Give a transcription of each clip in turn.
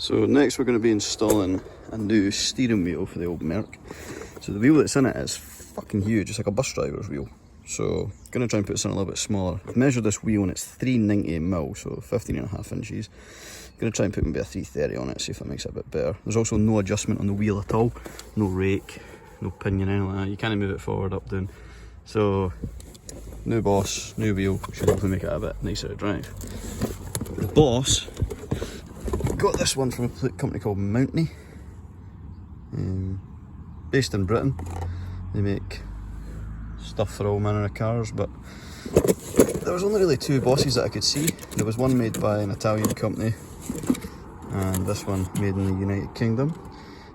So next we're going to be installing a new steering wheel for the old Merc. So the wheel that's in it is fucking huge, it's like a bus driver's wheel. So I'm going to try and put something a little bit smaller. I've measured this wheel and it's 390mm, so 15.5 inches. I'm going to try and put maybe a 330 on it, see if that makes it a bit better. There's also no adjustment on the wheel at all. No rake, no pinion, anything like that. You can't move it forward, up, down. So, new boss, new wheel, should hopefully make it a bit nicer to drive. The boss got this one from a company called Mountney, based in Britain. They make stuff for all manner of cars, but there was only really two bosses that I could see. There was one made by an Italian company and this one made in the United Kingdom.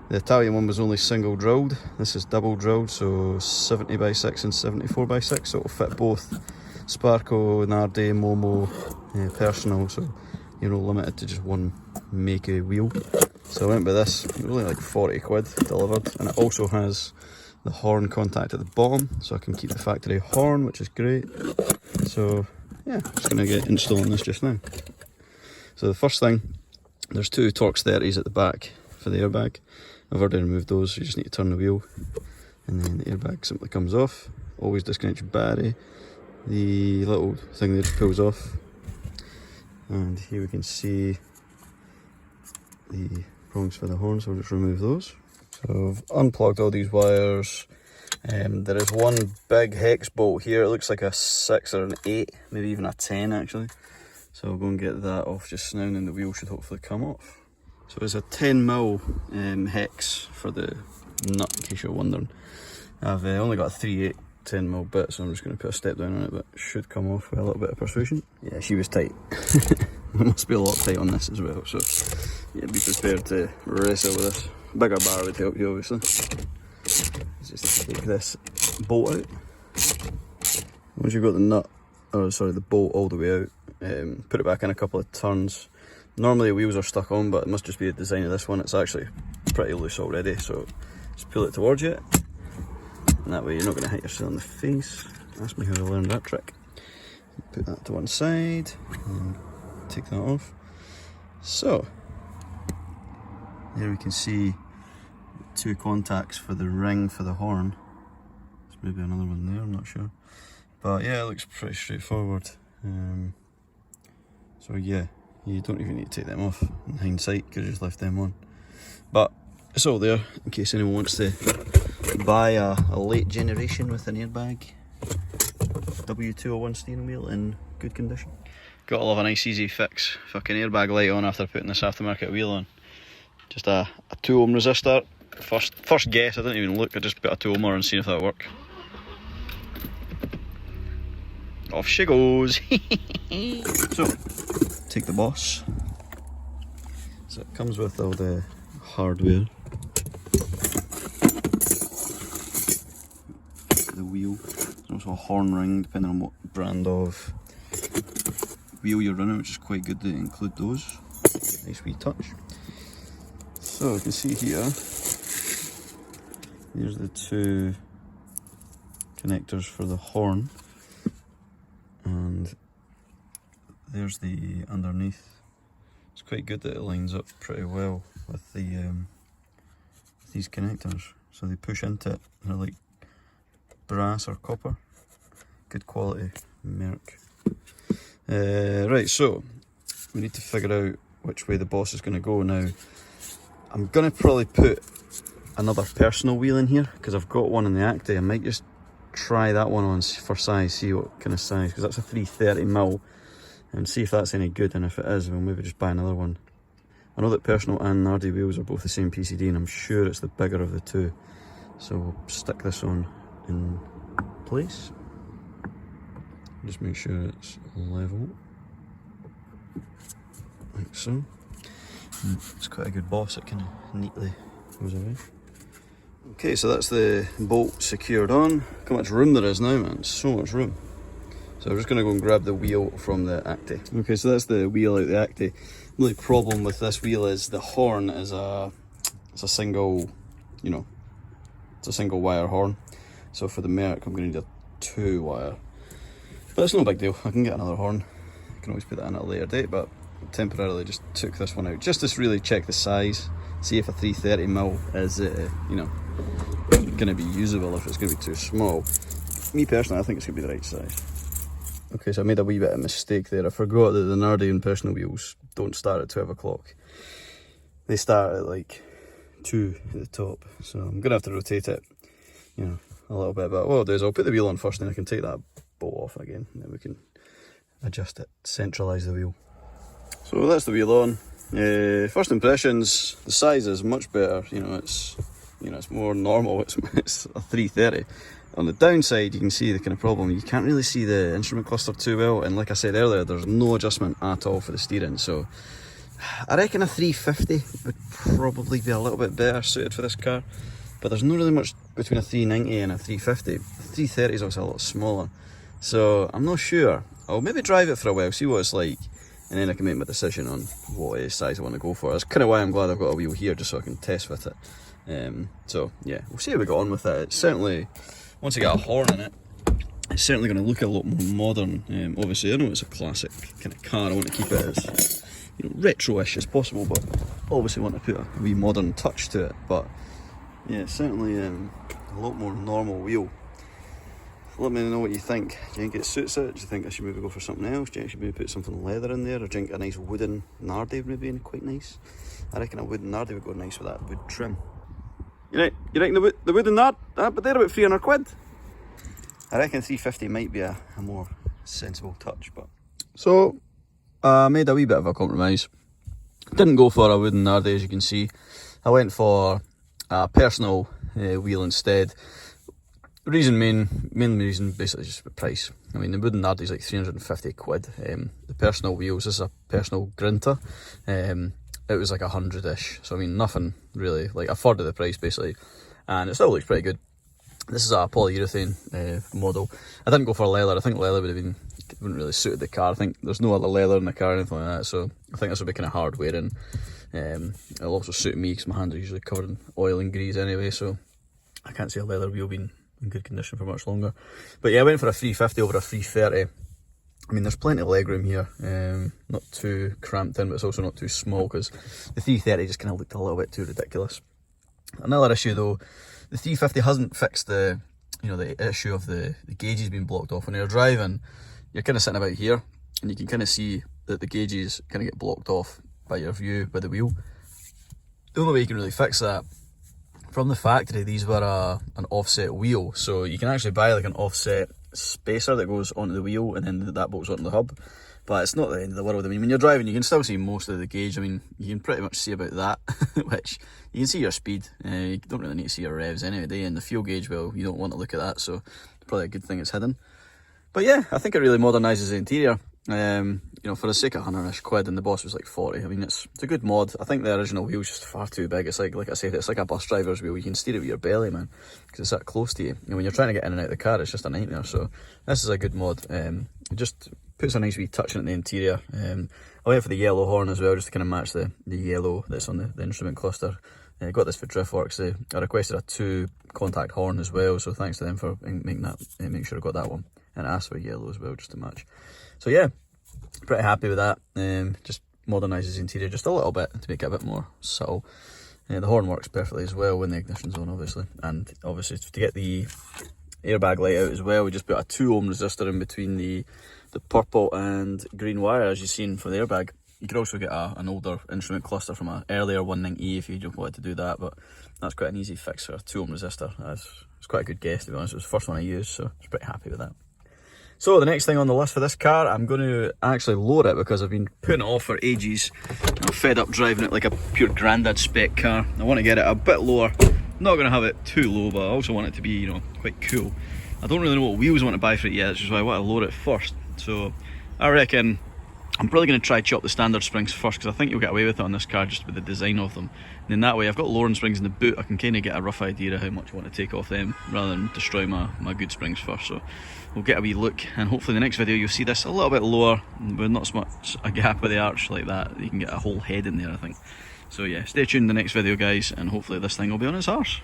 The Italian one was only single drilled, this is double drilled, so 70x6 and 74x6, so it'll fit both Sparco, Nardi, Momo, Personal, so you're not limited to just one make a wheel. So I went with this, it was only like 40 quid delivered, and it also has the horn contact at the bottom, so I can keep the factory horn, which is great. So yeah, just going to get installing this just now. So the first thing, there's two Torx 30s at the back for the airbag. I've already removed those, so you just need to turn the wheel and then the airbag simply comes off. Always disconnect your battery. The little thing that just pulls off. And here we can see the prongs for the horn, so I'll just remove those. So I've unplugged all these wires. There is one big hex bolt here, it looks like a 6 or an 8, maybe even a 10 actually. So I'll go and get that off just now and then the wheel should hopefully come off. So it's a 10mm hex for the nut, in case you're wondering. I've only got a 3/8 10mm bit, so I'm just going to put a step down on it, but it should come off with a little bit of persuasion. Yeah, she was tight. There must be a lot tight on this as well, so yeah, be prepared to wrestle with this. Bigger bar would help you obviously. Just take this bolt out. Once you've got the nut, or sorry, the bolt all the way out, put it back in a couple of turns. Normally the wheels are stuck on, but it must just be the design of this one. It's actually pretty loose already, so just pull it towards you, and that way you're not going to hit yourself in the face. Ask me how I learned that trick. Put that to one side, and take that off. So, there we can see two contacts for the ring for the horn. There's maybe another one there, I'm not sure. But yeah, it looks pretty straightforward. So yeah, you don't even need to take them off in hindsight, could have just left them on. But it's all there in case anyone wants to buy a late generation with an airbag W201 steering wheel in good condition. Gotta love a nice easy fix. Fucking airbag light on after putting this aftermarket wheel on. Just a 2 ohm resistor. First guess, I didn't even look, I just put a 2 ohmer and seen if that worked. Off she goes. So, take the boss. So it comes with all the hardware. The wheel. There's also a horn ring, depending on what brand of wheel you're running, which is quite good to include those. Nice wee touch. So you can see here, here's the two connectors for the horn, and there's the underneath. It's quite good that it lines up pretty well with the with these connectors. So they push into it, they're like brass or copper. Good quality Merc. Right, so we need to figure out which way the boss is going to go now. I'm going to probably put another personal wheel in here because I've got one in the Acti. I might just try that one on for size, see what kind of size, because that's a 330mm, and see if that's any good, and if it is, we'll maybe just buy another one. I know that Personal and Nardi wheels are both the same PCD, and I'm sure it's the bigger of the two. So we'll stick this on in place. Just make sure it's level, like so. It's quite a good boss, it kind of neatly goes away. Okay, so that's the bolt secured on. Look how much room there is now, man, so much room. So I'm just going to go and grab the wheel from the Acti. Okay, so that's the wheel out the Acti. The only problem with this wheel is the horn is it's a single, you know, it's a single wire horn. So for the Merc, I'm going to need a 2 wire. But it's no big deal, I can get another horn. I can always put that in at a later date, but temporarily just took this one out just to really check the size, see if a 330mm is, you know, going to be usable, if it's going to be too small. Me personally, I think it's going to be the right size. Okay, so I made a wee bit of a mistake there. I forgot that the Nardi and personal wheels don't start at 12 o'clock. They start at like 2 at the top, so I'm going to have to rotate it, you know, a little bit. But what I'll do is I'll put the wheel on first, and I can take that bolt off again, and then we can adjust it, centralise the wheel. So that's the wheel on. First impressions, the size is much better. You know, it's more normal. It's a 330. On the downside, you can see the kind of problem. You can't really see the instrument cluster too well, and like I said earlier, there's no adjustment at all for the steering. So I reckon a 350 would probably be a little bit better suited for this car, but there's not really much between a 390 and a 350. The 330 is also a lot smaller, so I'm not sure. I'll maybe drive it for a while, see what it's like, and then I can make my decision on what size I want to go for. That's kind of why I'm glad I've got a wheel here, just so I can test with it. So yeah, we'll see how we get on with it. It's certainly, once I get a horn in it, it's certainly going to look a lot more modern. Obviously, I know it's a classic kind of car. I want to keep it as, you know, retro-ish as possible, but obviously want to put a wee modern touch to it. But yeah, it's certainly a lot more normal wheel. Let me know what you think. Do you think it suits it? Do you think I should maybe go for something else? Do you think I should maybe put something leather in there? Or do you think a nice wooden Nardi would maybe be quite nice? I reckon a wooden Nardi would go nice with that wood trim. You reckon the wooden Nardi? But they're about 300 quid. I reckon 350 might be a more sensible touch. But so I made a wee bit of a compromise. Didn't go for a wooden Nardi, as you can see. I went for a personal wheel instead. Main reason, basically just the price. I mean, the wooden Nardi is like 350 quid. The personal wheels, this is a personal Grinta. It was like 100-ish. So I mean, nothing really, like a third of the price basically. And it still looks pretty good. This is a polyurethane model. I didn't go for leather. I think leather wouldn't really suited the car. I think there's no other leather in the car or anything like that. So I think this would be kind of hard wearing. It'll also suit me because my hands are usually covered in oil and grease anyway. So I can't see a leather wheel being in good condition for much longer. But yeah, I went for a 350 over a 330. I mean, there's plenty of legroom here, not too cramped in, but it's also not too small, because the 330 just kind of looked a little bit too ridiculous. Another issue though, the 350 hasn't fixed the issue of the gauges being blocked off. When you're driving, you're kind of sitting about here, and you can kind of see that the gauges kind of get blocked off by your view by the wheel. The only way you can really fix that, from the factory, these were an offset wheel, so you can actually buy like an offset spacer that goes onto the wheel, and then that bolts onto the hub. But it's not the end of the world. I mean, when you're driving, you can still see most of the gauge. I mean, you can pretty much see about that, which you can see your speed. You don't really need to see your revs anyway, do you? And the fuel gauge, well, you don't want to look at that, so probably a good thing it's hidden. But yeah, I think it really modernises the interior. You know, for the sake of 100-ish quid, and the Boss was like 40. I mean, it's a good mod. I think the original wheel's just far too big. It's like I said, it's like a bus driver's wheel. You can steer it with your belly, man, because it's that close to you. And when you're trying to get in and out of the car, it's just a nightmare. So this is a good mod. It just puts a nice wee touch in the interior. I went for the yellow horn as well, just to kind of match the yellow that's on the instrument cluster. I got this for Driftworks. I requested a 2-contact horn as well, so thanks to them for making sure I got that one. And I asked for yellow as well, just to match. So yeah, pretty happy with that. Just modernises the interior just a little bit to make it a bit more subtle. The horn works perfectly as well when the ignition's on, obviously. And obviously to get the airbag light out as well, we just put a 2 ohm resistor in between the purple and green wire, as you've seen for the airbag. You could also get an older instrument cluster from an earlier 190E if you just wanted to do that, but that's quite an easy fix for a 2 ohm resistor. It's quite a good guess, to be honest. It was the first one I used, so I was pretty happy with that. So the next thing on the list for this car, I'm going to actually lower it, because I've been putting it off for ages. I'm fed up driving it like a pure grandad spec car. I want to get it a bit lower. I'm not going to have it too low, but I also want it to be, you know, quite cool. I don't really know what wheels I want to buy for it yet, which is why I want to lower it first. So I reckon I'm probably going to try chop the standard springs first, because I think you'll get away with it on this car just with the design of them. And then that way, I've got lowering springs in the boot, I can kind of get a rough idea of how much I want to take off them, rather than destroy my good springs first. So we'll get a wee look, and hopefully in the next video you'll see this a little bit lower, with not so much a gap with the arch like that. You can get a whole head in there, I think. So yeah, stay tuned in the next video, guys, and hopefully this thing will be on its arse.